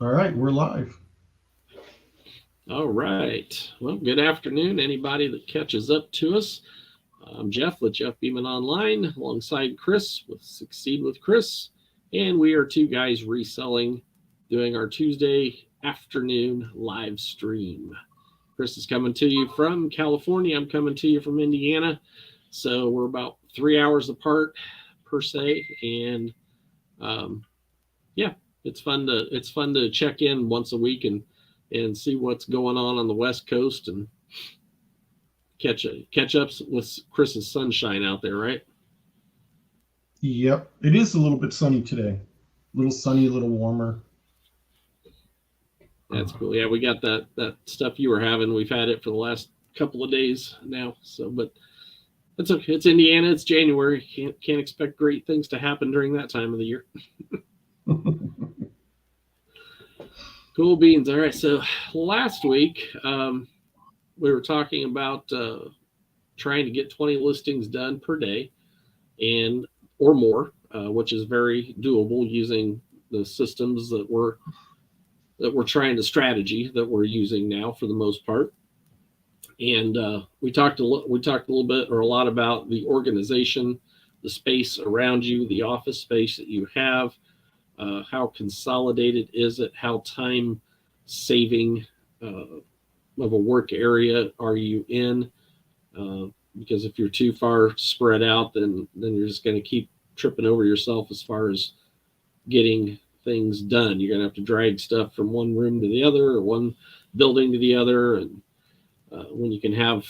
All right, we're live. All right. Well, good afternoon, anybody that catches up to us. I'm Jeff with Jeff Beeman Online, alongside Chris with Succeed with Chris. And we are two guys reselling, doing our Tuesday afternoon live stream. Chris is coming to you from California. I'm coming to you from Indiana. So we're about 3 hours apart per se. And um, yeah, it's fun to check in once a week and see what's going on the West Coast and catch up with Chris's sunshine out there, right? Yep, it is a little bit sunny today. A little sunny, a little warmer. That's cool. Yeah, we got that stuff you were having. We've had it for the last couple of days now. So, but it's okay. It's Indiana. It's January. Can't expect great things to happen during that time of the year. Cool beans. All right. So last week we were talking about trying to get 20 listings done per day and or more, which is very doable using the systems that we're trying the strategy that we're using now for the most part. And we talked a little bit or a lot about the organization, the space around you, the office space that you have, how consolidated is it, how time saving of a work area are you in? Because if you're too far spread out, then you're just going to keep tripping over yourself as far as getting things done. You're going to have to drag stuff from one room to the other or one building to the other. And when you can have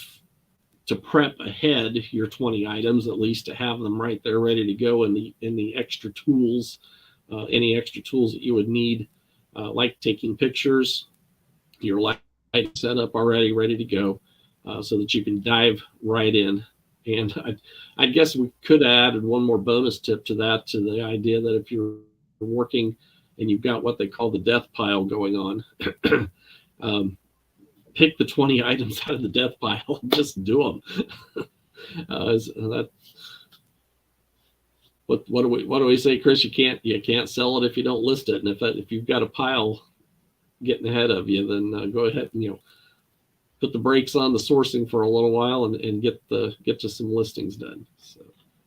to prep ahead your 20 items, at least to have them right there ready to go, and the extra tools, any extra tools that you would need, like taking pictures, your light set up already ready to go, so that you can dive right in. And I guess we could have added one more bonus tip to that, to the idea that if you're working and you've got what they call the death pile going on, um, pick the 20 items out of the death pile and just do them. That what do we say, Chris? You can't sell it if you don't list it, and if you've got a pile getting ahead of you, then go ahead and put the brakes on the sourcing for a little while and get to some listings done. So,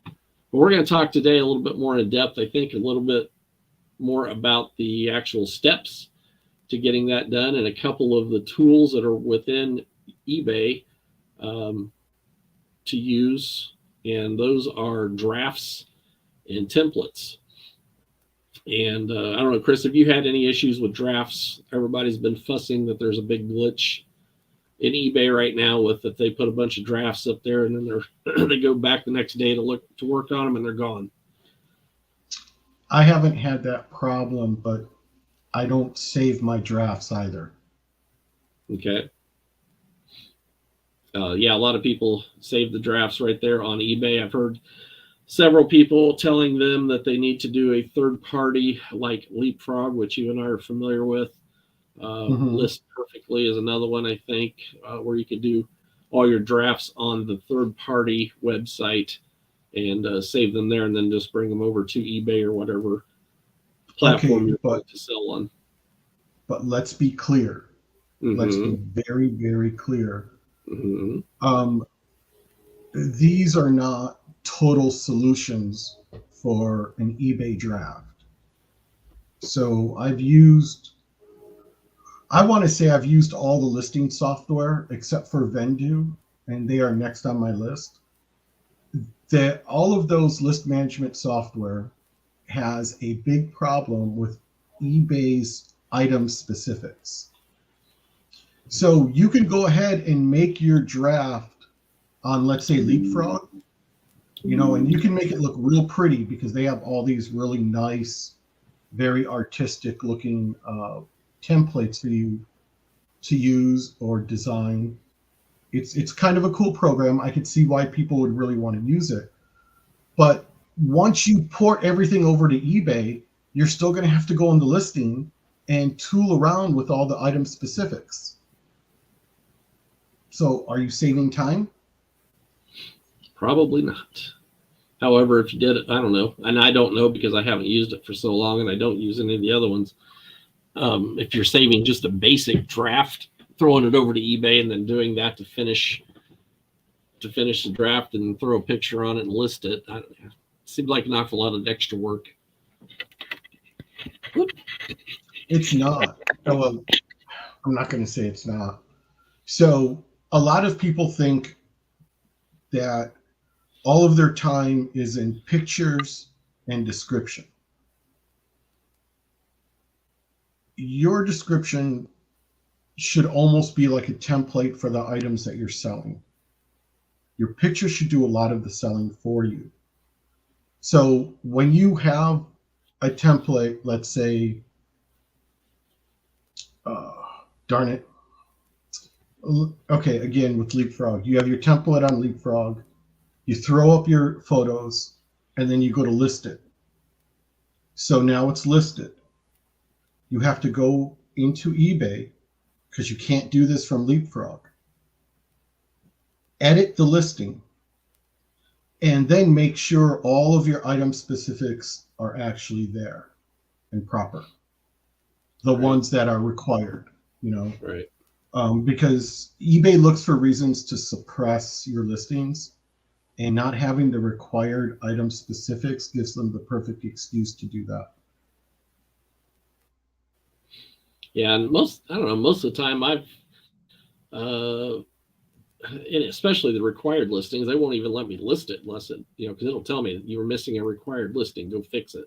but we're going to talk today a little bit more in depth. I think a little bit more about the actual steps to getting that done and a couple of the tools that are within eBay um, to use, and those are drafts and templates. And I don't know, Chris, have you had any issues with drafts? Everybody's been fussing that there's a big glitch in eBay right now with that they put a bunch of drafts up there and then they go back the next day to work on them and they're gone. I haven't had that problem, but I don't save my drafts either. Okay. Yeah, a lot of people save the drafts right there on eBay. I've heard several people telling them that they need to do a third party like Leapfrog, which you and I are familiar with. Hmm. List Perfectly is another one, I think, where you could do all your drafts on the third party website and save them there and then just bring them over to eBay or whatever Okay, platform you're going but to sell on. let's be clear. Let's be Mm-hmm. very, very clear. Mm-hmm. Um, these are not total solutions for an eBay draft. So I want to say I've used all the listing software except for Vendu, and they are next on my list. That all of those list management software has a big problem with eBay's item specifics. So you can go ahead and make your draft on, let's say, Leapfrog, and you can make it look real pretty because they have all these really nice, very artistic looking templates for you to use or design. It's kind of a cool program. I could see why people would really want to use it. But once you port everything over to eBay, you're still going to have to go on the listing and tool around with all the item specifics. So are you saving time? Probably not. However, if you did it, I don't know. And I don't know because I haven't used it for so long and I don't use any of the other ones. If you're saving just a basic draft, throwing it over to eBay and then doing that to finish the draft and throw a picture on it and list it, it seems like an awful lot of extra work. It's not. Oh, well, I'm not going to say it's not. So a lot of people think that all of their time is in pictures and description. Your description should almost be like a template for the items that you're selling. Your picture should do a lot of the selling for you. So when you have a template, let's say, darn it. Okay, again, with Leapfrog, you have your template on Leapfrog, you throw up your photos, and then you go to list it. So now it's listed. You have to go into eBay, because you can't do this from Leapfrog. Edit the listing, and then make sure all of your item specifics are actually there and proper. The ones that are required, Right. Because eBay looks for reasons to suppress your listings, and not having the required item specifics gives them the perfect excuse to do that. Yeah, and most of the time uh, and especially the required listings, they won't even let me list it unless it, because it'll tell me you were missing a required listing, go fix it.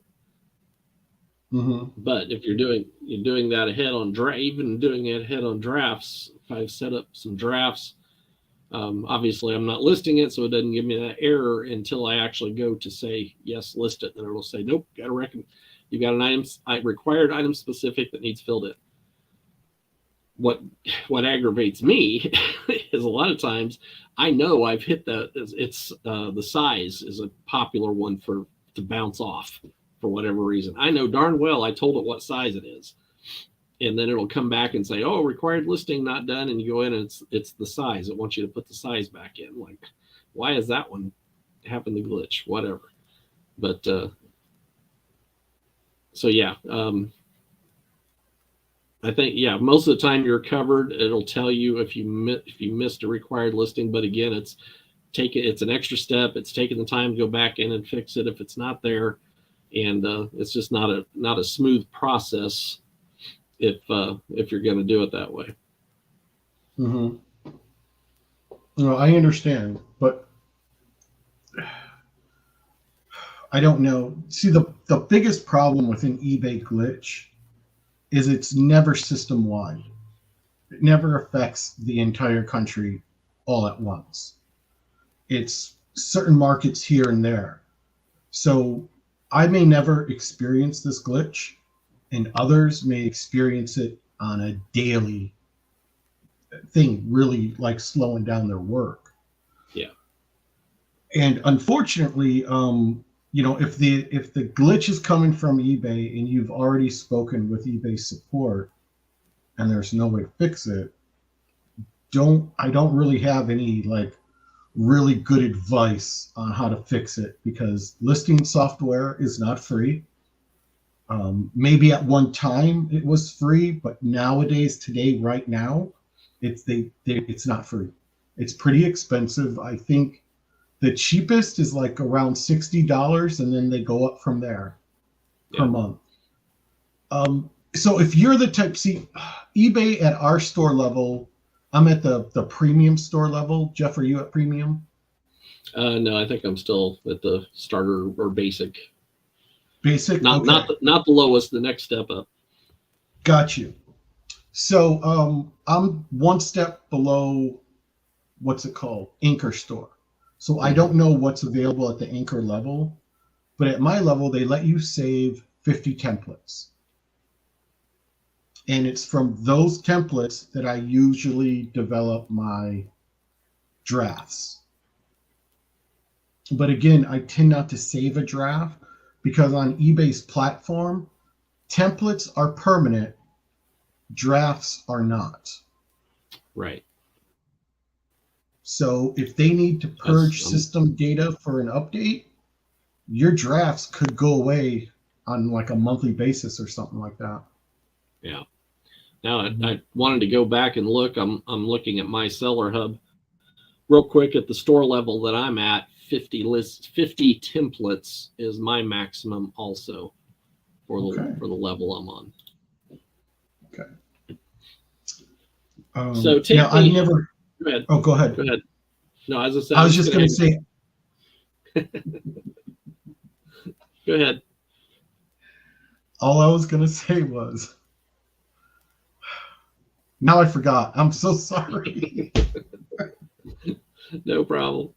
Mm-hmm. But if you're doing that ahead on even doing it ahead on drafts, if I've set up some drafts, obviously I'm not listing it, so it doesn't give me that error until I actually go to say yes, list it, and it'll say nope, got to reckon you got an required item specific that needs filled in. What aggravates me is a lot of times I know I've hit it's the size is a popular one to bounce off for whatever reason. I know darn well I told it what size it is, and then it'll come back and say, oh, required listing not done, and you go in and it's the size. It wants you to put the size back in. Like, why is that one happened to glitch? Whatever. But so yeah, I think most of the time you're covered. It'll tell you if you missed a required listing, but again, it's an extra step. It's taking the time to go back in and fix it if it's not there, and it's just not a smooth process if you're going to do it that way. Mm-hmm. No, I understand, but I don't know. See, the biggest problem with an eBay glitch is it's never system wide. It never affects the entire country all at once. It's certain markets here and there. So I may never experience this glitch, and others may experience it on a daily thing, really like slowing down their work. Yeah. And unfortunately, if the glitch is coming from eBay and you've already spoken with eBay support and there's no way to fix it, I don't really have any like really good advice on how to fix it, because listing software is not free. Maybe at one time it was free, but today, right now, it's not free. It's pretty expensive. I think the cheapest is like around $60, and then they go up from there per month. So if you're the type, see, eBay at our store level, I'm at the premium store level. Jeff, are you at premium? No, I think I'm still at the starter or basic. Basic? Not the lowest, the next step up. Got you. So I'm one step below, what's it called? Anchor store. So I don't know what's available at the Anchor level, but at my level, they let you save 50 templates. And it's from those templates that I usually develop my drafts. But again, I tend not to save a draft, because on eBay's platform, templates are permanent, drafts are not. Right. So if they need to purge system data for an update, your drafts could go away on like a monthly basis or something like that. Yeah. Now I wanted to go back and look. I'm looking at my Seller Hub real quick at the store level that I'm at. 50 templates is my maximum also for the level I'm on. Okay. So now I've never. Go ahead. Oh, go ahead. Go ahead. No, as I said, I was just going to say. Go ahead. All I was going to say was. Now I forgot. I'm so sorry. No problem.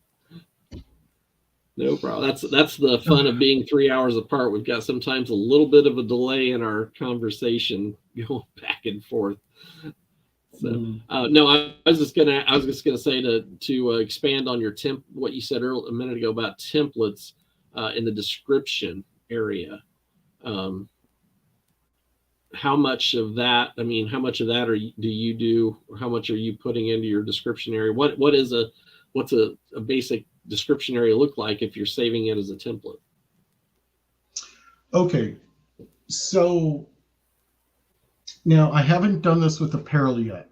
No problem. That's the fun of being 3 hours apart. We've got sometimes a little bit of a delay in our conversation going back and forth. So no, I was just gonna say to expand on your what you said a minute ago about templates in the description area. How much of that? I mean, how much of that do you do, or how much are you putting into your description area? What's a basic description area look like if you're saving it as a template? Okay, so now I haven't done this with apparel yet.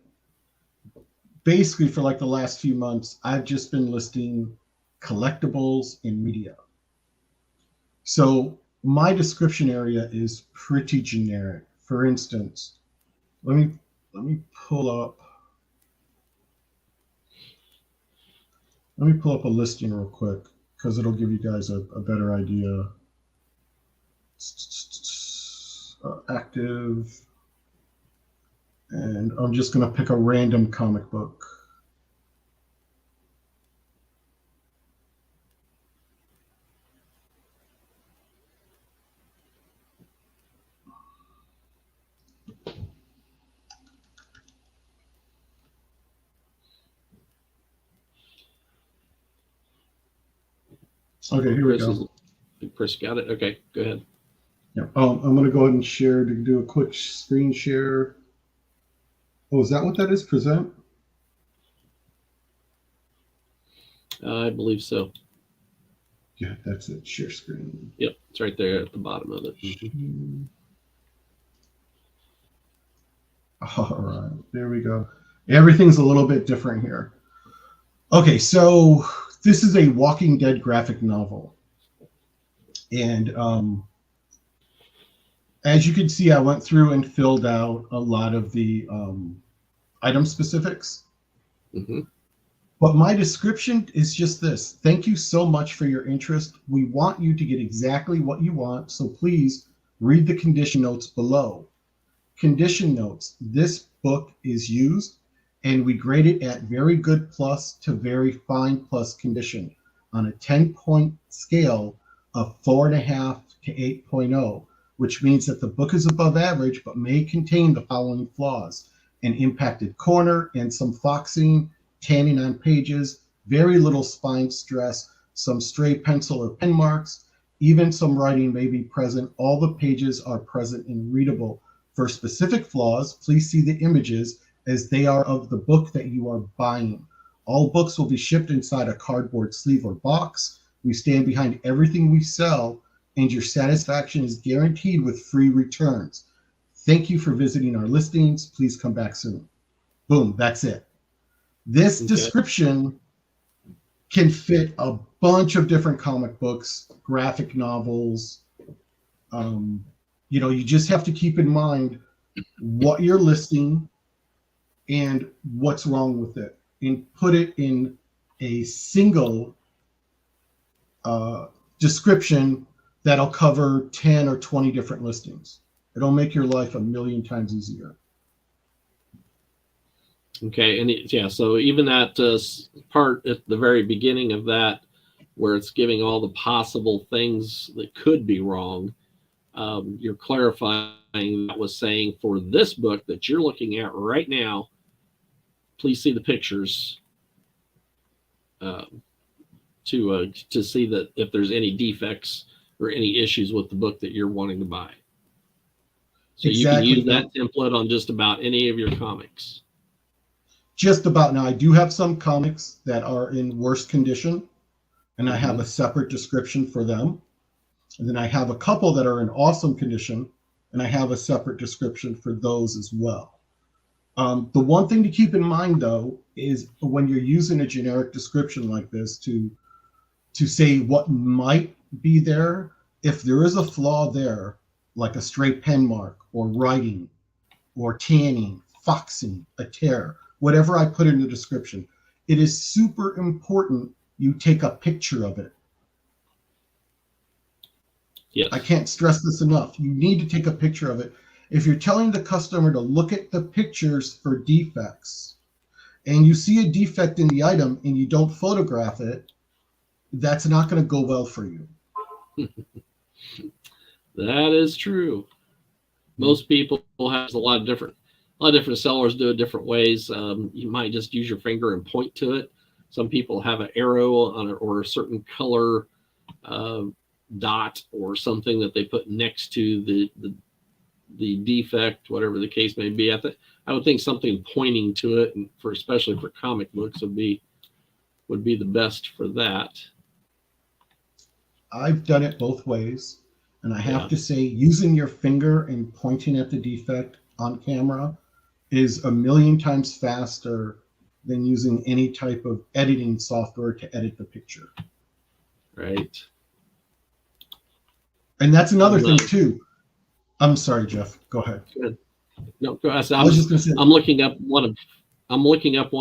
Basically, for like the last few months, I've just been listing collectibles and media. So my description area is pretty generic. For instance, let me pull up a listing real quick because it'll give you guys a better idea. Active, and I'm just going to pick a random comic book. Okay, here we go. Chris got it. Okay, go ahead. Yeah. I'm going to go ahead and share to do a quick screen share. Oh, is that what that is? Present? I believe so. Yeah, that's it. Share screen. Yep, it's right there at the bottom of it. All right, there we go. Everything's a little bit different here. Okay, so this is a Walking Dead graphic novel. And as you can see, I went through and filled out a lot of the item specifics. Mm-hmm. But my description is just this. Thank you so much for your interest. We want you to get exactly what you want, so please read the condition notes below. Condition notes. This book is used, and we grade it at very good plus to very fine plus condition on a 10-point scale of 4.5 to 8.0, which means that the book is above average but may contain the following flaws: an impacted corner and some foxing, tanning on pages, very little spine stress, some stray pencil or pen marks, even some writing may be present. All the pages are present and readable. For specific flaws, please see the images as they are of the book that you are buying. All books will be shipped inside a cardboard sleeve or box. We stand behind everything we sell, and your satisfaction is guaranteed with free returns. Thank you for visiting our listings. Please come back soon. Boom, that's it. This description can fit a bunch of different comic books, graphic novels. You just have to keep in mind what you're listing and what's wrong with it, and put it in a single description that'll cover 10 or 20 different listings. It'll make your life a million times easier. Okay, and so even that part at the very beginning of that, where it's giving all the possible things that could be wrong, you're clarifying that was saying for this book that you're looking at right now, please see the pictures to see that if there's any defects or any issues with the book that you're wanting to buy. So exactly. You can use that template on just about any of your comics. Just about. Now, I do have some comics that are in worse condition, and I have a separate description for them. And then I have a couple that are in awesome condition, and I have a separate description for those as well. The one thing to keep in mind, though, is when you're using a generic description like this to say what might be there, if there is a flaw there, like a stray pen mark or writing or tanning, foxing, a tear, whatever I put in the description, it is super important you take a picture of it. Yes. I can't stress this enough. You need to take a picture of it. If you're telling the customer to look at the pictures for defects and you see a defect in the item and you don't photograph it, that's not going to go well for you. That is true. Most people have a lot of different sellers do it different ways. You might just use your finger and point to it. Some people have an arrow on it or a certain color dot or something that they put next to the defect, whatever the case may be. I would think something pointing to it, and especially for comic books, would be the best for that. I've done it both ways, and I have to say, using your finger and pointing at the defect on camera is a million times faster than using any type of editing software to edit the picture. Right. And that's another thing too. I'm sorry, Jeff. Go ahead. Good. No, go ahead. I'm looking up one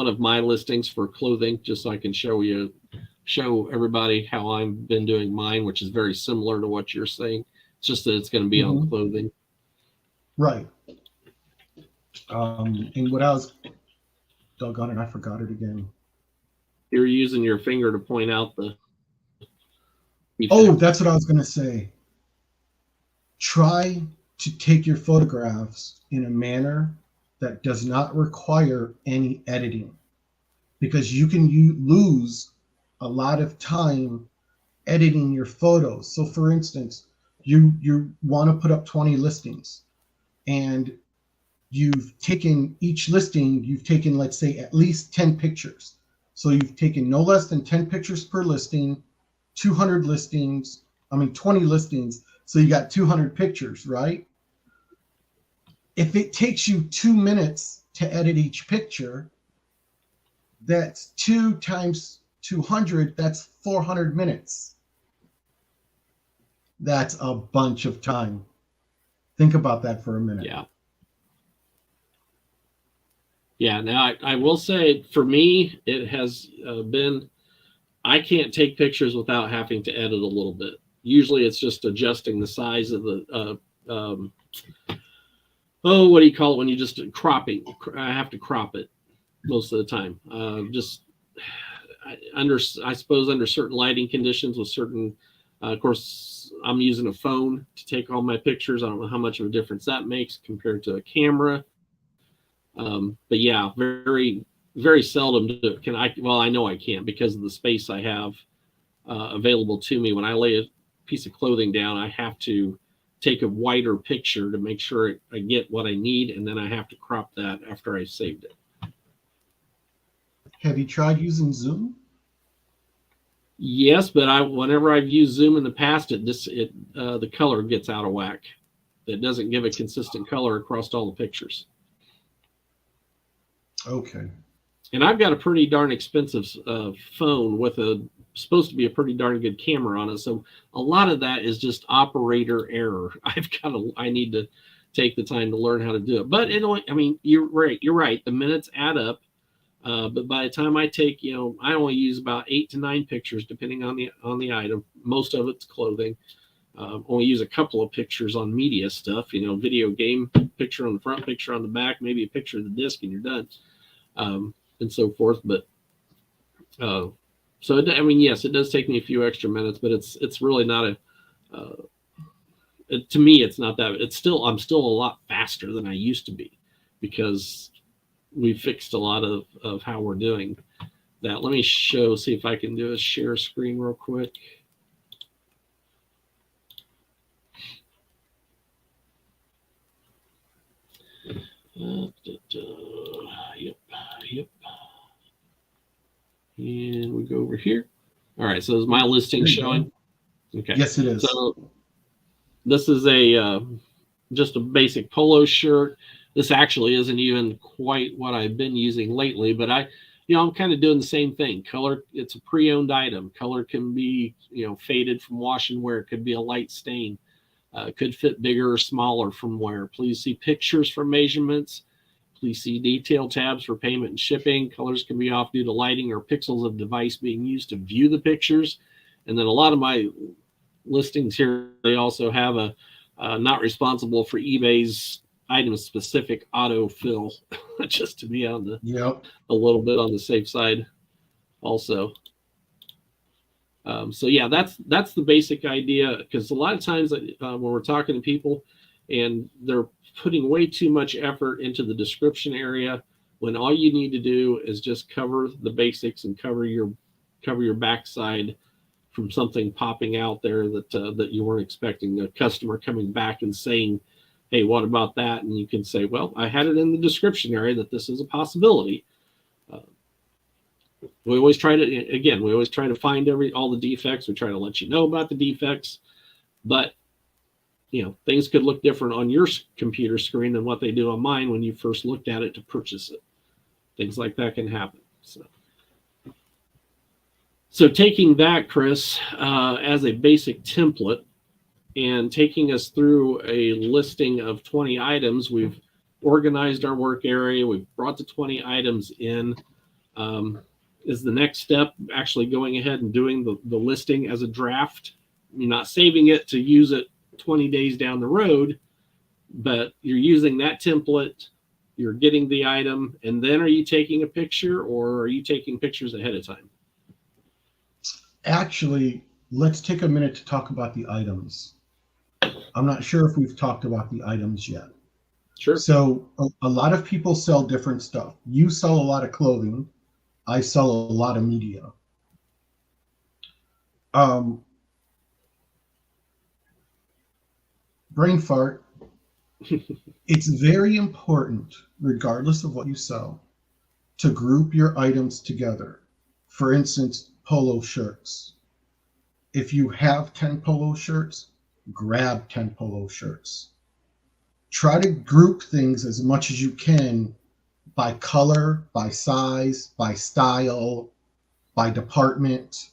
of my listings for clothing just so I can show everybody how I've been doing mine, which is very similar to what you're saying. It's just that it's going to be on clothing. Right. And what I was, doggone it, I forgot it again. You're using your finger to point out the defect. Oh, that's what I was going to say. Try to take your photographs in a manner that does not require any editing, because you can lose a lot of time editing your photos. So for instance, you want to put up 20 listings, and you've taken each listing, let's say at least 10 pictures. So you've taken no less than 10 pictures per listing, 20 listings. So you got 200 pictures, right? If it takes you 2 minutes to edit each picture, that's 2 times 200, that's 400 minutes. That's a bunch of time. Think about that for a minute. Yeah. Yeah. Now, I will say, for me, it has been, I can't take pictures without having to edit a little bit. Usually it's just adjusting the size of the, what do you call it when you just cropping? I have to crop it most of the time. I suppose under certain lighting conditions with certain, of course, I'm using a phone to take all my pictures. I don't know how much of a difference that makes compared to a camera. But yeah, very, very seldom I know I can't because of the space I have available to me. When I lay a piece of clothing down, I have to take a wider picture to make sure I get what I need, and then I have to crop that after I saved it. Have you tried using Zoom? Yes, but whenever I've used Zoom in the past, the color gets out of whack. It doesn't give a consistent color across all the pictures. Okay. And I've got a pretty darn expensive phone with supposed to be a pretty darn good camera on it. So a lot of that is just operator error. I need to take the time to learn how to do it. But you're right. The minutes add up. But by the time I take, I only use about 8 to 9 pictures, depending on the item. Most of it's clothing. Only use a couple of pictures on media stuff, video game picture on the front, picture on the back, maybe a picture of the disc, and you're done, and so forth. But yes, it does take me a few extra minutes, but it's really not to me, it's not that. I'm still a lot faster than I used to be because we fixed a lot of how we're doing that. Let me see if I can do a share screen real quick. Yep. And we go over here. All right, so is my listing showing? Okay. Yes, it is. So this is a just a basic polo shirt. This actually isn't even quite what I've been using lately, but I'm kind of doing the same thing. Color, it's a pre-owned item. Color can be, faded from wash and wear. It could be a light stain. Could fit bigger or smaller from wear. Please see pictures for measurements. Please see detail tabs for payment and shipping. Colors can be off due to lighting or pixels of device being used to view the pictures. And then a lot of my listings here, they also have a not responsible for eBay's item specific autofill, just to be on the a little bit on the safe side also. So yeah, that's the basic idea, because a lot of times when we're talking to people and they're putting way too much effort into the description area, when all you need to do is just cover the basics and cover your backside from something popping out there that you weren't expecting, a customer coming back and saying, hey, what about that? And you can say, well, I had it in the description area that this is a possibility. We always try to find all the defects. We try to let you know about the defects, but things could look different on your computer screen than what they do on mine when you first looked at it to purchase it. Things like that can happen. So taking that, Chris, as a basic template and taking us through a listing of 20 items, we've organized our work area. We've brought the 20 items in. Is the next step actually going ahead and doing the listing as a draft? You're not saving it to use it 20 days down the road, but you're using that template, you're getting the item, and then are you taking a picture, or are you taking pictures ahead of time? Actually, let's take a minute to talk about the items. I'm not sure if we've talked about the items yet. Sure. So a lot of people sell different stuff. You sell a lot of clothing. I sell a lot of media. Brain fart. It's very important, regardless of what you sell, to group your items together. For instance, polo shirts. If you have 10 polo shirts, grab 10 polo shirts. Try to group things as much as you can by color, by size, by style, by department,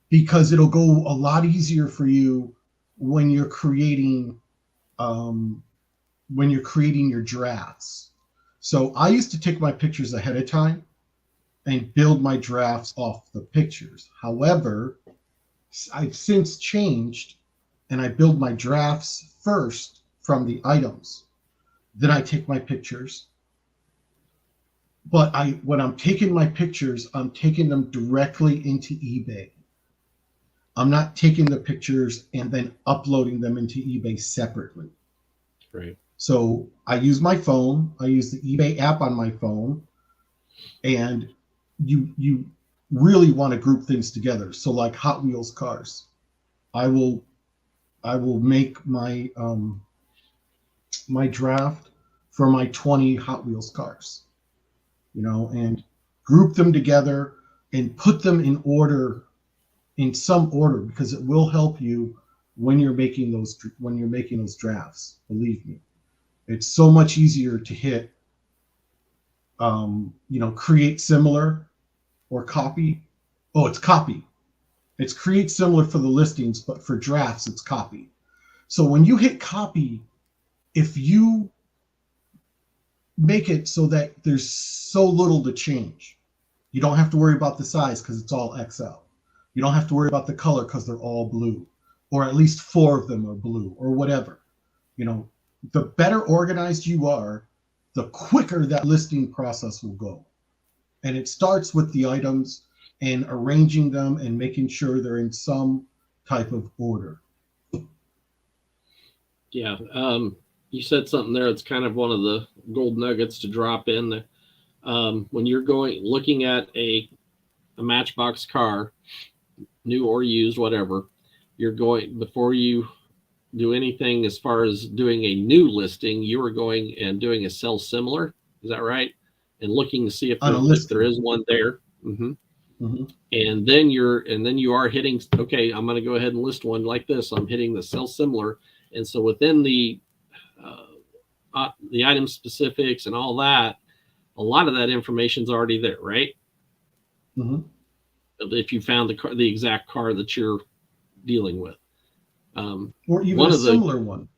because it'll go a lot easier for you when you're creating your drafts. So I used to take my pictures ahead of time and build my drafts off the pictures. However, I've since changed and I build my drafts first from the items. Then I take my pictures. But when I'm taking my pictures, I'm taking them directly into eBay. I'm not taking the pictures and then uploading them into eBay separately. Right. So I use my phone. I use the eBay app on my phone, and you really want to group things together. So like Hot Wheels cars, I will make my my draft for my 20 Hot Wheels cars, and group them together and put them in order, in some order, because it will help you when you're making those drafts. Believe me, it's so much easier to hit create similar or copy. Oh, it's copy. It's create similar for the listings, but for drafts, it's copy. So when you hit copy, if you make it so that there's so little to change, you don't have to worry about the size because it's all XL. You don't have to worry about the color because they're all blue, or at least 4 of them are blue, or whatever. The better organized you are, the quicker that listing process will go. And it starts with the items and arranging them and making sure they're in some type of order. Yeah. You said something there. It's kind of one of the gold nuggets to drop in. When you're looking at a Matchbox car, new or used, whatever, before you do anything as far as doing a new listing, you are going and doing a sell similar. Is that right? And looking to see if there is one there. Mm-hmm. Mm-hmm. And then you are hitting, okay, I'm going to go ahead and list one like this. I'm hitting the sell similar, And so within the item specifics and all that, a lot of that information is already there, right? Mm-hmm. If you found the exact car that you're dealing with, Or even one a of the similar one.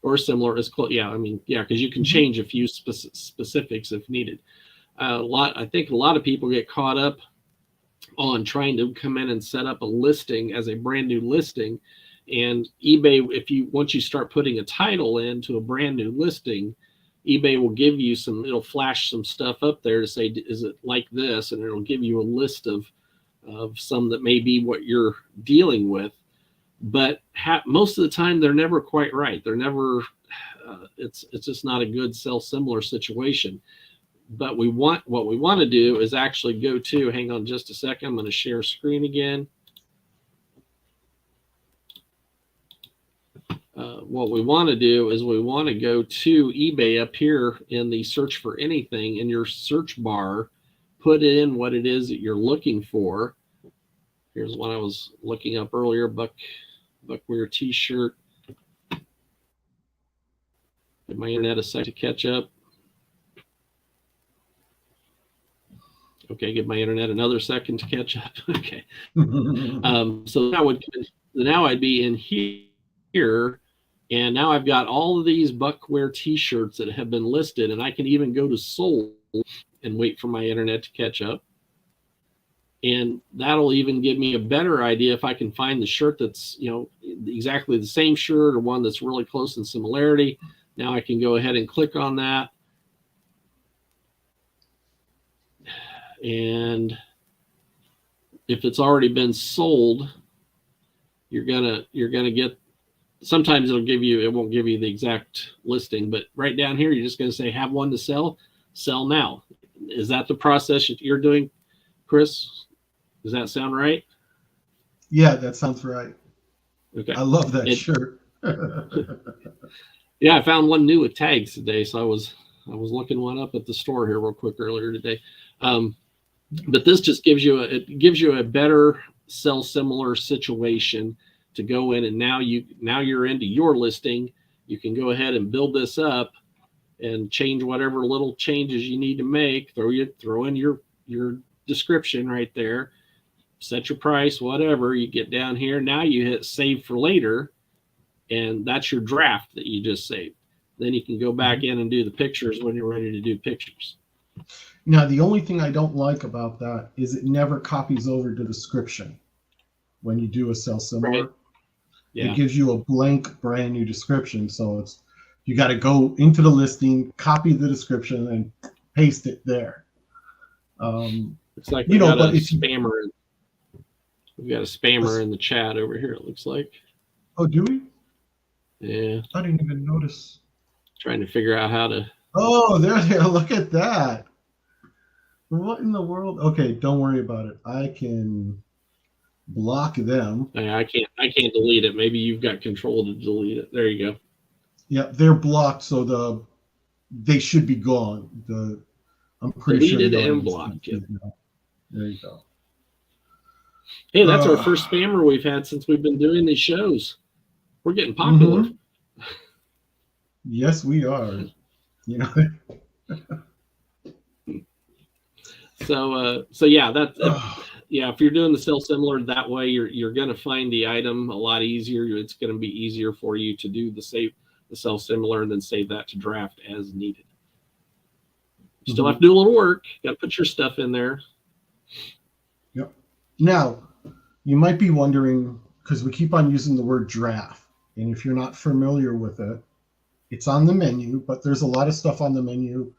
or similar is close. Yeah, I mean, yeah, because you can change a few specifics if needed. I think a lot of people get caught up on trying to come in and set up a listing as a brand new listing, and eBay, once you start putting a title into a brand new listing, eBay will give you it'll flash some stuff up there to say, is it like this? And it'll give you a list of some that may be what you're dealing with. But most of the time, they're never quite right. They're never, it's just not a good sell similar situation. But what we want to do is actually go to, hang on just a second, I'm going to share screen again. What we want to do is we want to go to eBay up here in the search for anything in your search bar, put in what it is that you're looking for. Here's one I was looking up earlier, buckwear t-shirt. Give my internet a second to catch up. Okay, give my internet another second to catch up. Okay. So now I'd be in here, and now I've got all of these buckwear t-shirts that have been listed, and I can even go to sold and wait for my internet to catch up. And that'll even give me a better idea if I can find the shirt that's, exactly the same shirt or one that's really close in similarity. Now I can go ahead and click on that. And if it's already been sold, you're gonna get, sometimes it won't give you the exact listing, but right down here, you're just gonna say, have one to sell now. Is that the process that you're doing, Chris? Does that sound right? Yeah, that sounds right. Okay. I love that shirt. Yeah, I found one new with tags today, so I was looking one up at the store here real quick earlier today. But this just gives you a better sell similar situation to go in, and now you're into your listing. You can go ahead and build this up and change whatever little changes you need to make. Throw in your description right there, set your price, whatever. You get down here, now you hit save for later, and that's your draft that you just saved. Then you can go back in and do the pictures when you're ready to do pictures. Now, the only thing I don't like about that is it never copies over the description when you do a sell similar. Right. Yeah. It gives you a blank brand new description. So you got to go into the listing, copy the description, and paste it there. It's like we got a spammer. We've got a spammer in the chat over here, it looks like. Oh, do we? Yeah. I didn't even notice. Trying to figure out how to. Oh, there. Look at that. What in the world? Okay, don't worry about it. I can block them. I can't delete it. Maybe you've got control to delete it. There you go. Yeah, they're blocked, so they should be gone. I'm pretty deleted sure and blocked. Yep. There you go. Hey, that's our first spammer we've had since we've been doing these shows. We're getting popular. Mm-hmm. Yes, we are. So yeah, if you're doing the sell similar that way, you're going to find the item a lot easier. It's going to be easier for you to do the sell similar and then save that to draft as needed. You still have to do a little work. Got to put your stuff in there. Yep. Now, you might be wondering, because we keep on using the word draft, and if you're not familiar with it, it's on the menu, but there's a lot of stuff on the menu.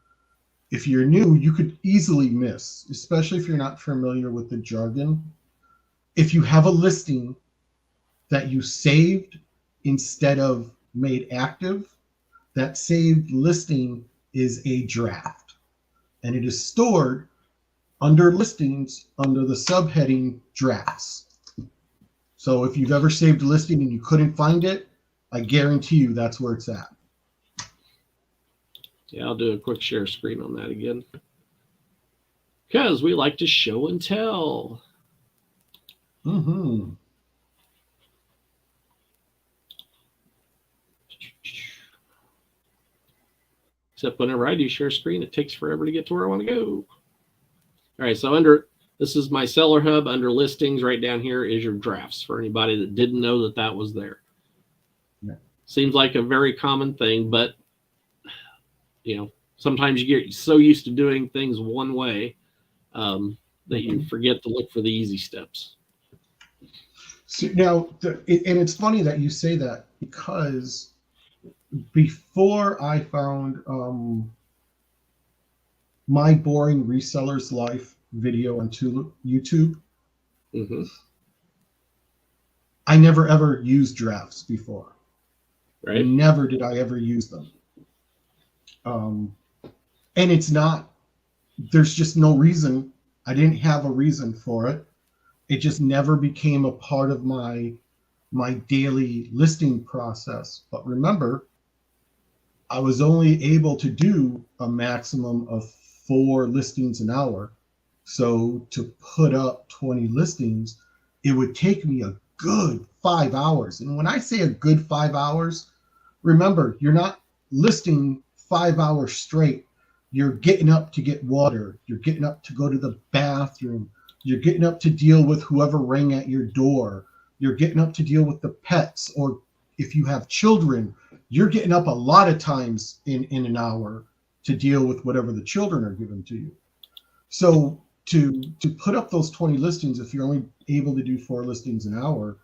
If you're new, you could easily miss, especially if you're not familiar with the jargon. If you have a listing that you saved instead of made active, that saved listing is a draft, and it is stored under listings under the subheading drafts. So if you've ever saved a listing and you couldn't find it, I guarantee you that's where it's at. Yeah, I'll do a quick share screen on that again, because we like to show and tell. Mm-hmm. except whenever I do share screen, it takes forever to get to where I want to go. All right, so under this is my seller hub. Under listings, right down here is your drafts for anybody that didn't know that that was there. Yeah. Seems like a very common thing, but sometimes you get so used to doing things one way that you forget to look for the easy steps. So now, and it's funny that you say that, because before I found My Boring Reseller's Life video on YouTube, Mm-hmm. I never ever used drafts before. Right. Never did I ever use them. And it's not, there's just no reason. I didn't have a reason for it. It just never became a part of my daily listing process. But remember, I was only able to do a maximum of 4 listings an hour. So to put up 20 listings, it would take me a good 5 hours. And when I say a good 5 hours, remember, you're not listing 5 hours straight. You're getting up to get water. You're getting up to go to the bathroom. You're getting up to deal with whoever rang at your door. You're getting up to deal with the pets, or if you have children, you're getting up a lot of times in an hour to deal with whatever the children are giving to you. So to put up those 20 listings, if you're only able to do 4 listings an hour,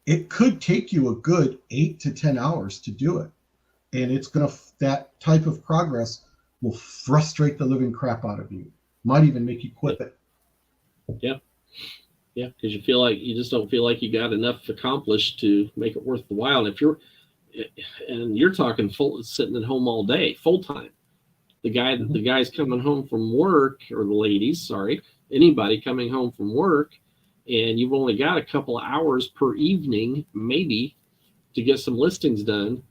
it could take you a good 8 to 10 hours to do it. And it's going to, that type of progress will frustrate the living crap out of you. Might even make you quit it. Yeah, because you just don't feel like you got enough accomplished to make it worth the while. And you're talking sitting at home all day, full time. The guy's coming home from work, or the ladies, sorry, anybody coming home from work, and you've only got a couple of hours per evening, maybe, to get some listings done.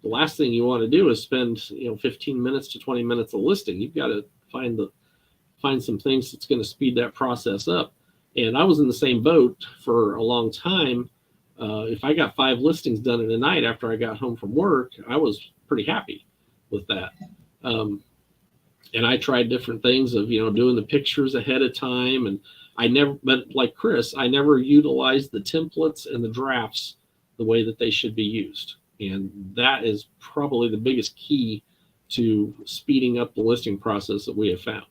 The last thing you want to do is spend 15 minutes to 20 minutes of listing. You've got to find some things that's going to speed that process up. And I was in the same boat for a long time. If I got 5 listings done in a night after I got home from work, I was pretty happy with that. And I tried different things of doing the pictures ahead of time, and but like Chris, I never utilized the templates and the drafts the way that they should be used. And that is probably the biggest key to speeding up the listing process that we have found.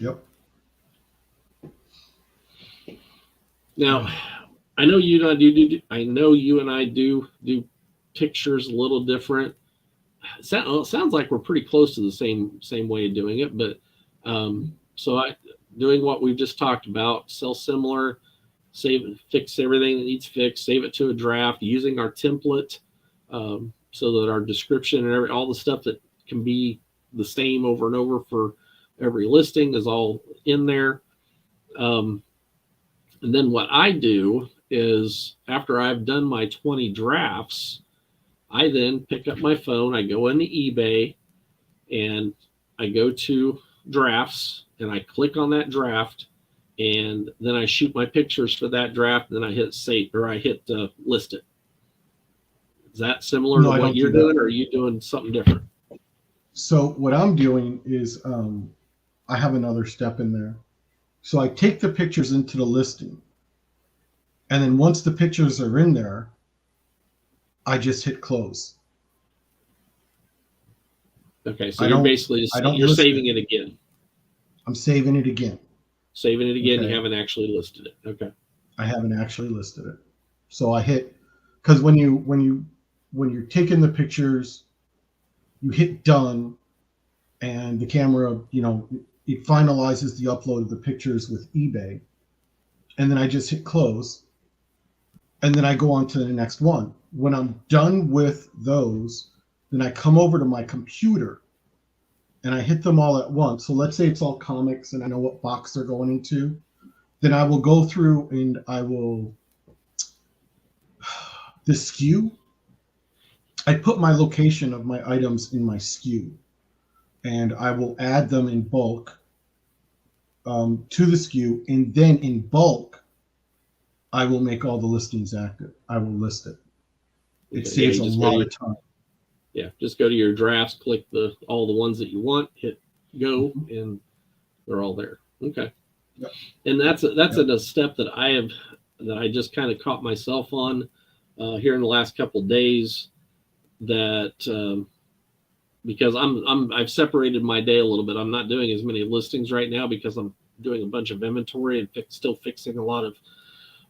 Yep. Now, I know you and I do pictures a little different. It sounds like we're pretty close to the same way of doing it, but doing what we've just talked about, sell similar, fix everything that needs fixed, save it to a draft, using our template so that our description and all the stuff that can be the same over and over for every listing is all in there. And then what I do is, after I've done my 20 drafts, I then pick up my phone, I go into eBay, and I go to drafts, and I click on that draft, and then I shoot my pictures for that draft, and then I hit save, or I hit list it. Is that similar to what you're doing, or are you doing something different? So what I'm doing is I have another step in there. So I take the pictures into the listing, and then once the pictures are in there, I just hit close. Okay, so you're basically you're saving it again. I'm saving it again. Saving it again. Okay. You haven't actually listed it. Okay. I haven't actually listed it. So I hit, because when you're taking the pictures, you hit done, and the camera, it finalizes the upload of the pictures with eBay, and then I just hit close, and then I go on to the next one. When I'm done with those, then I come over to my computer and I hit them all at once. So let's say it's all comics and I know what box they're going into. Then I will go through and the SKU, I put my location of my items in my SKU, and I will add them in bulk to the SKU, and then in bulk, I will make all the listings active. I will list it. It saves a lot of time. Yeah, just go to your drafts, click all the ones that you want, hit go, and they're all there. Okay. Yep. And that's Yep. a step that I just kind of caught myself on here in the last couple of days, that because I've separated my day a little bit. I'm not doing as many listings right now because I'm doing a bunch of inventory and still fixing a lot of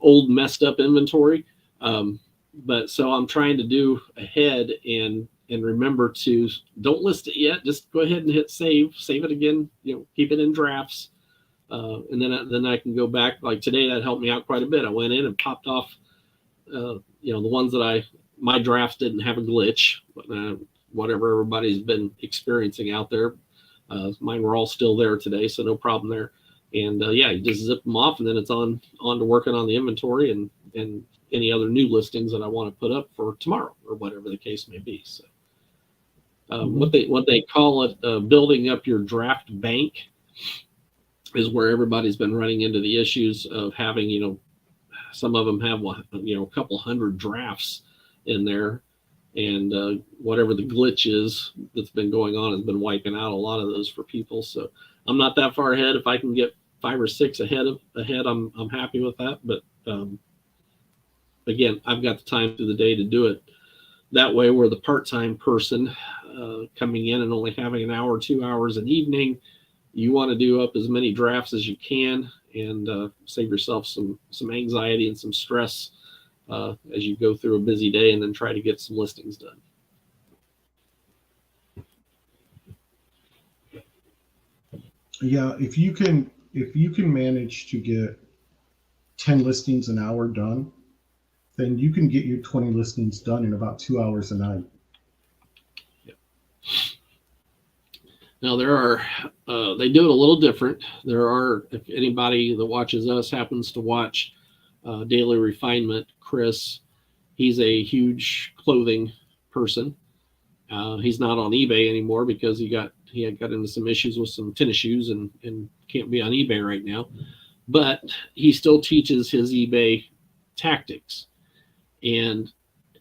old messed up inventory. Um, but so I'm trying to do ahead and remember to don't list it yet. Just go ahead and hit save it again. Keep it in drafts, and then I can go back. Like today, that helped me out quite a bit. I went in and popped off, the ones that my drafts didn't have a glitch, whatever everybody's been experiencing out there. Mine were all still there today, so no problem there. And yeah, you just zip them off, and then it's on to working on the inventory and any other new listings that I want to put up for tomorrow or whatever the case may be. So what they call it, building up your draft bank, is where everybody's been running into the issues of having, some of them have a couple hundred drafts in there, and whatever the glitch is that's been going on has been wiping out a lot of those for people. So I'm not that far ahead. If I can get 5 or 6 ahead, I'm happy with that. But again, I've got the time through the day to do it that way. Where the part-time person coming in and only having an hour, 2 hours an evening, you want to do up as many drafts as you can and save yourself some anxiety and some stress as you go through a busy day, and then try to get some listings done. Yeah, if you can manage to get 10 listings an hour done, then you can get your 20 listings done in about 2 hours a night. Now there are they do it a little different. There are, if anybody that watches us happens to watch Daily Refinement, Chris, he's a huge clothing person. He's not on eBay anymore because he had got into some issues with some tennis shoes and can't be on eBay right now. But he still teaches his eBay tactics, and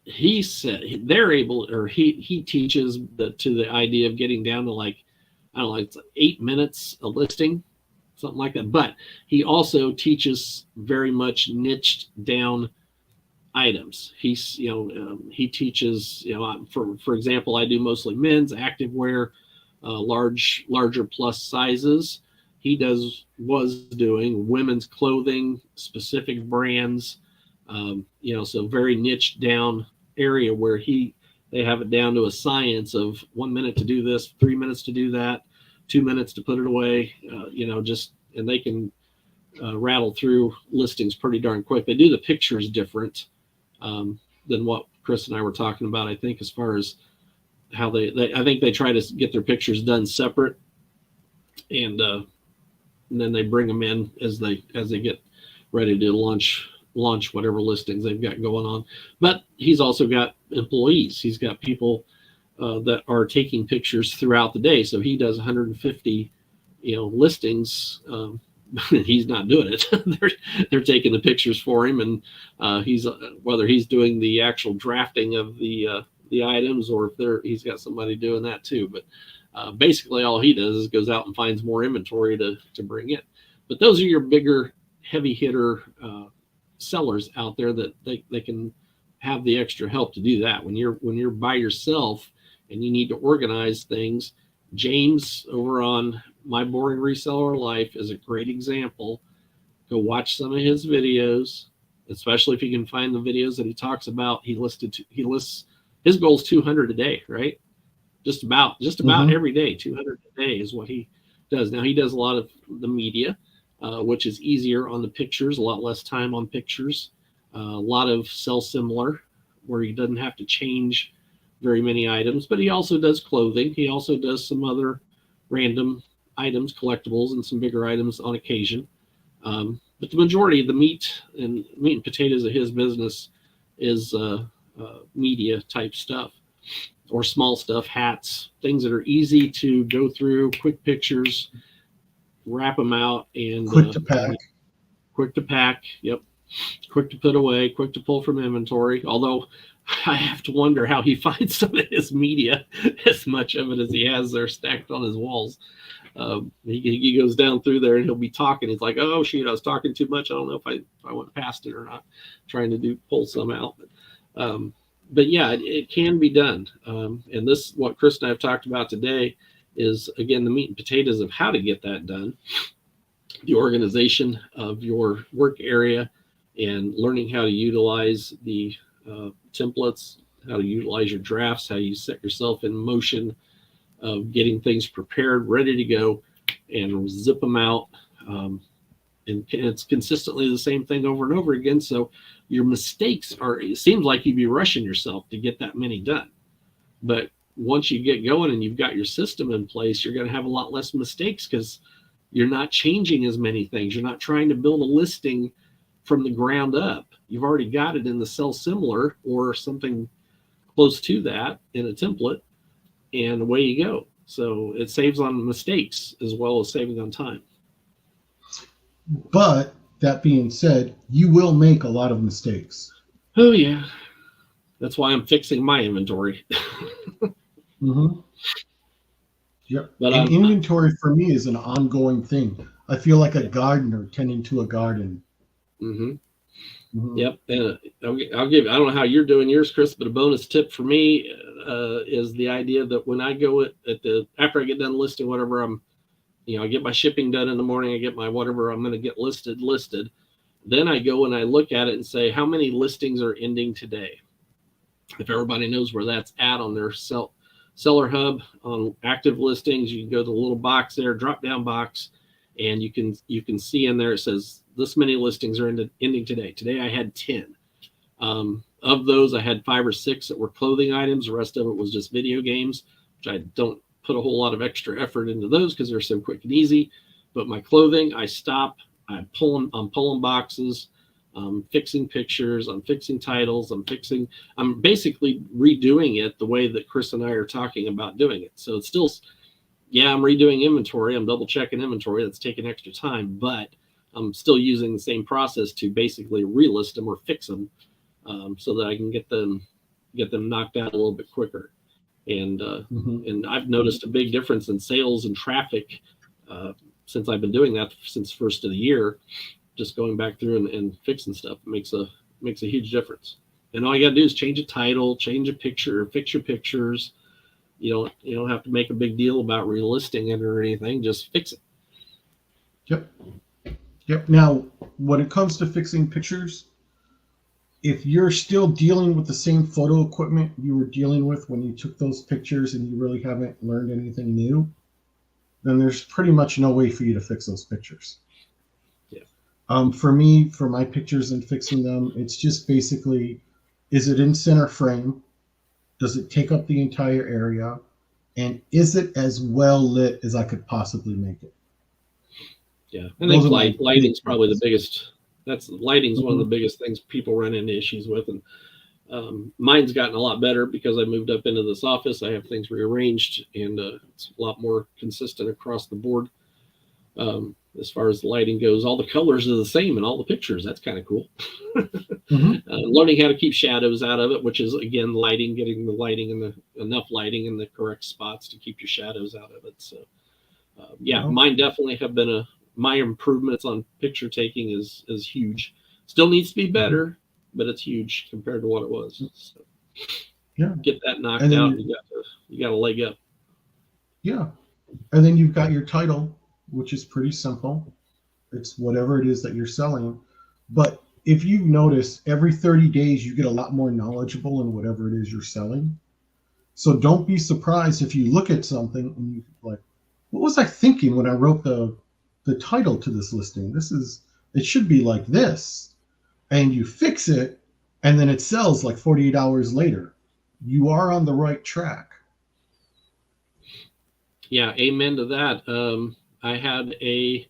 he said they're able, or he teaches to the idea of getting down to, like, I don't know, it's 8 minutes a listing, something like that. But he also teaches very much niched down items. He teaches, for example, I do mostly men's activewear, larger plus sizes. He was doing women's clothing, specific brands, so very niche down area where they have it down to a science of 1 minute to do this, 3 minutes to do that, 2 minutes to put it away, and they can rattle through listings pretty darn quick. They do the pictures different than what Chris and I were talking about, I think, as far as how I think they try to get their pictures done separate, and then they bring them in as they get ready to launch whatever listings they've got going on. But he's also got employees. He's got people that are taking pictures throughout the day. So he does 150, listings. He's not doing it. they're taking the pictures for him, and he's whether he's doing the actual drafting of the items, or if he's got somebody doing that too. But basically, all he does is goes out and finds more inventory to bring in. But those are your bigger, heavy hitter sellers out there that they can have the extra help to do that. When you're by yourself and you need to organize things, James over on My Boring Reseller Life is a great example. Go watch some of his videos, especially if you can find the videos that he talks about. He lists his goal is 200 a day, right? Just about every day. 200 a day is what he does. Now he does a lot of the media, which is easier on the pictures, a lot less time on pictures, a lot of sell similar, where he doesn't have to change very many items. But he also does clothing. He also does some other random items, collectibles, and some bigger items on occasion. But the majority of the meat and potatoes of his business is media type stuff, or small stuff, hats, things that are easy to go through, quick pictures, wrap them out, and quick to pack. Quick to pack. Yep. Quick to put away, quick to pull from inventory. Although I have to wonder how he finds some of his media, as much of it as he has there stacked on his walls. He goes down through there and he'll be talking. He's like, "Oh shoot, I was talking too much. I don't know if I went past it or not." Trying to pull some out, but yeah, it can be done. And this, what Chris and I have talked about today, is again the meat and potatoes of how to get that done. The organization of your work area and learning how to utilize the templates, how to utilize your drafts, how you set yourself in motion of getting things prepared, ready to go, and zip them out. And it's consistently the same thing over and over again. So your mistakes are, it seems like you'd be rushing yourself to get that many done. But once you get going and you've got your system in place, you're going to have a lot less mistakes because you're not changing as many things. You're not trying to build a listing from the ground up. You've already got it in the cell similar or something close to that in a template, and away you go. So it saves on mistakes as well as saving on time. But that being said, you will make a lot of mistakes. Oh yeah, that's why I'm fixing my inventory. Mm-hmm. Yep. But And inventory for me is an ongoing thing. I feel like a gardener tending to a garden. mm-hmm. Mm-hmm. Yep. And I'll give, I don't know how you're doing yours, Chris, but a bonus tip for me is the idea that when I go after I get done listing whatever I get my shipping done in the morning, I get my whatever I'm going to get listed. Then I go and I look at it and say, how many listings are ending today? If everybody knows where that's at on their seller hub on active listings, you can go to the little box there, drop down box, and you can see in there it says this many listings are ending today. Today I had 10. Of those, I had 5 or 6 that were clothing items. The rest of it was just video games, which I don't put a whole lot of extra effort into those because they're so quick and easy. But my clothing, I stop, I'm pulling boxes, I'm fixing pictures, I'm fixing titles, I'm basically redoing it the way that Chris and I are talking about doing it. So it's still, yeah, I'm redoing inventory, I'm double checking inventory, that's taking extra time, but I'm still using the same process to basically relist them or fix them so that I can get them knocked out a little bit quicker. And and I've noticed a big difference in sales and traffic since I've been doing that since first of the year. Just going back through and fixing stuff makes a huge difference. And all you got to do is change a title, change a picture, fix your pictures. You don't have to make a big deal about relisting it or anything. Just fix it. Yep. Now, when it comes to fixing pictures, if you're still dealing with the same photo equipment you were dealing with when you took those pictures and you really haven't learned anything new, then there's pretty much no way for you to fix those pictures. Yeah. For me, for my pictures and fixing them, it's just basically, is it in center frame? Does it take up the entire area? And is it as well lit as I could possibly make it? Yeah, I think lighting's probably the biggest. Lighting's one of the biggest things people run into issues with, and mine's gotten a lot better because I moved up into this office. I have things rearranged, and it's a lot more consistent across the board. As far as the lighting goes, all the colors are the same in all the pictures. That's kind of cool. Learning how to keep shadows out of it, which is again lighting, getting the lighting and enough lighting in the correct spots to keep your shadows out of it. So mine definitely have been my improvements on picture taking is huge. Still needs to be better, but it's huge compared to what it was. So get that knocked out, and you got a leg up. Yeah, and then you've got your title, which is pretty simple. It's whatever it is that you're selling. But if you notice, every 30 days you get a lot more knowledgeable in whatever it is you're selling. So don't be surprised if you look at something and you like, what was I thinking when I wrote the title to this listing? It should be like this. And you fix it, and then it sells like 48 hours later. You are on the right track. Yeah, amen to that. I had in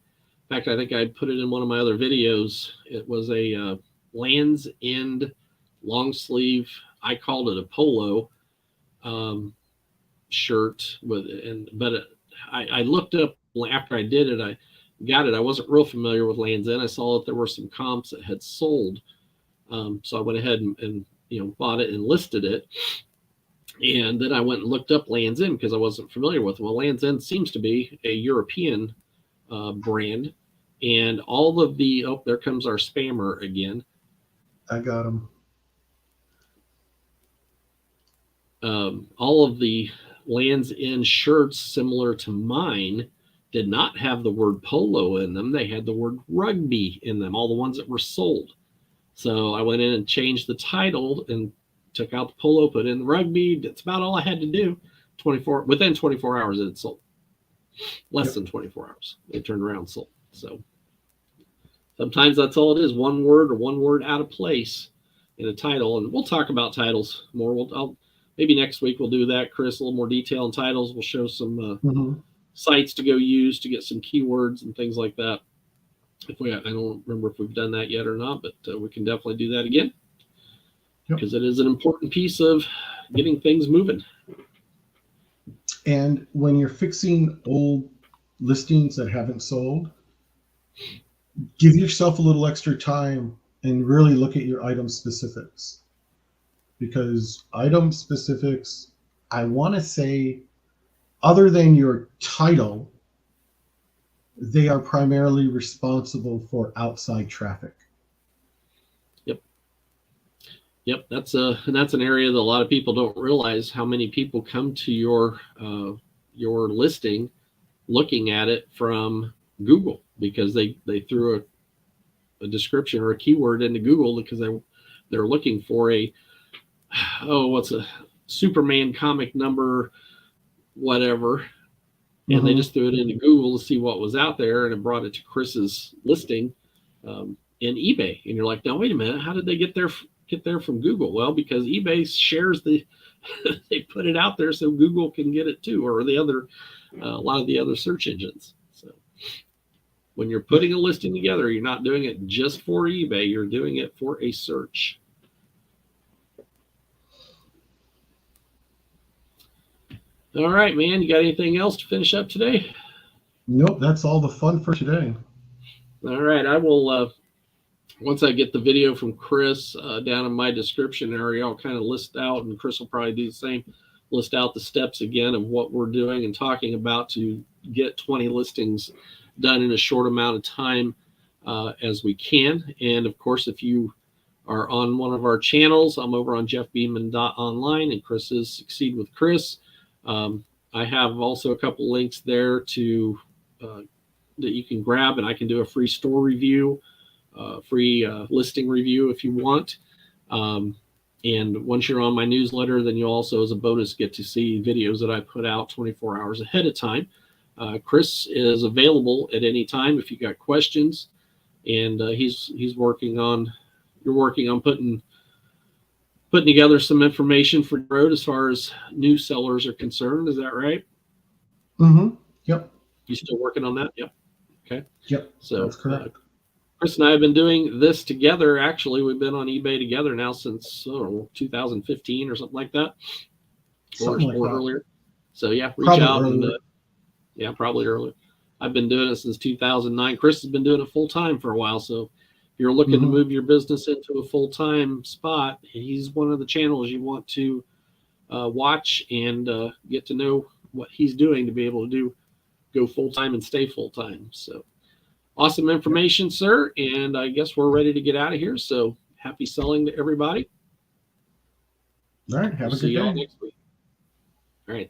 fact, I think I put it in one of my other videos. It was a Land's End long sleeve. I called it a polo shirt I looked up after I did it. I got it. I wasn't real familiar with Land's End. I saw that there were some comps that had sold. So I went ahead and bought it and listed it. And then I went and looked up Land's End because I wasn't familiar with them. Well, Land's End seems to be a European brand. And all of the, oh, there comes our spammer again. I got them. All of the Land's End shirts similar to mine did not have the word polo in them. They had the word rugby in them, all the ones that were sold. So I went in and changed the title and took out the polo, put in the rugby. That's about all I had to do. Within 24 hours, it had sold. Less than 24 hours. They turned around and sold. So sometimes that's all it is, one word or one word out of place in a title. And we'll talk about titles more. Maybe next week we'll do that, Chris, a little more detail on titles. We'll show some sites to go use to get some keywords and things like that. I don't remember if we've done that yet or not, but we can definitely do that again because it is an important piece of getting things moving. And when you're fixing old listings that haven't sold, give yourself a little extra time and really look at your item specifics. Because item specifics, I want to say, other than your title, they are primarily responsible for outside traffic. Yep, that's an area that a lot of people don't realize how many people come to your listing looking at it from Google because they threw a description or a keyword into Google because they're looking for what's a Superman comic number whatever, and they just threw it into Google to see what was out there, and it brought it to Chris's listing in eBay. And you're like, no, wait a minute, how did they get there from Google? Well, because eBay shares they put it out there so Google can get it too, or a lot of the other search engines. So when you're putting a listing together, you're not doing it just for eBay, you're doing it for a search. All right, man, you got anything else to finish up today? Nope, that's all the fun for today. All right, I will once I get the video from Chris down in my description area, I'll kind of list out, and Chris will probably do the same, list out the steps again of what we're doing and talking about to get 20 listings done in a short amount of time as we can. And of course, if you are on one of our channels, I'm over on jeffbeeman.online, and Chris is Succeed with Chris. I have also a couple links there to that you can grab, and I can do a free store review, free listing review if you want. And once you're on my newsletter, then you'll also, as a bonus, get to see videos that I put out 24 hours ahead of time. Chris is available at any time if you got questions, and you're working on putting together some information for road as far as new sellers are concerned. Is that right? Yep. You still working on that? Yep. Okay. Yep. So that's correct. Chris and I have been doing this together. Actually, we've been on eBay together now since 2015 or something like that, or earlier. So yeah, reach probably out earlier. And probably earlier. I've been doing it since 2009. Chris has been doing it full time for a while. So if you're looking to move your business into a full time spot, he's one of the channels you want to watch and get to know what he's doing to be able to go full time and stay full time. So awesome information, sir. And I guess we're ready to get out of here. So happy selling to everybody. All right. Have a good day. See y'all next week. All right.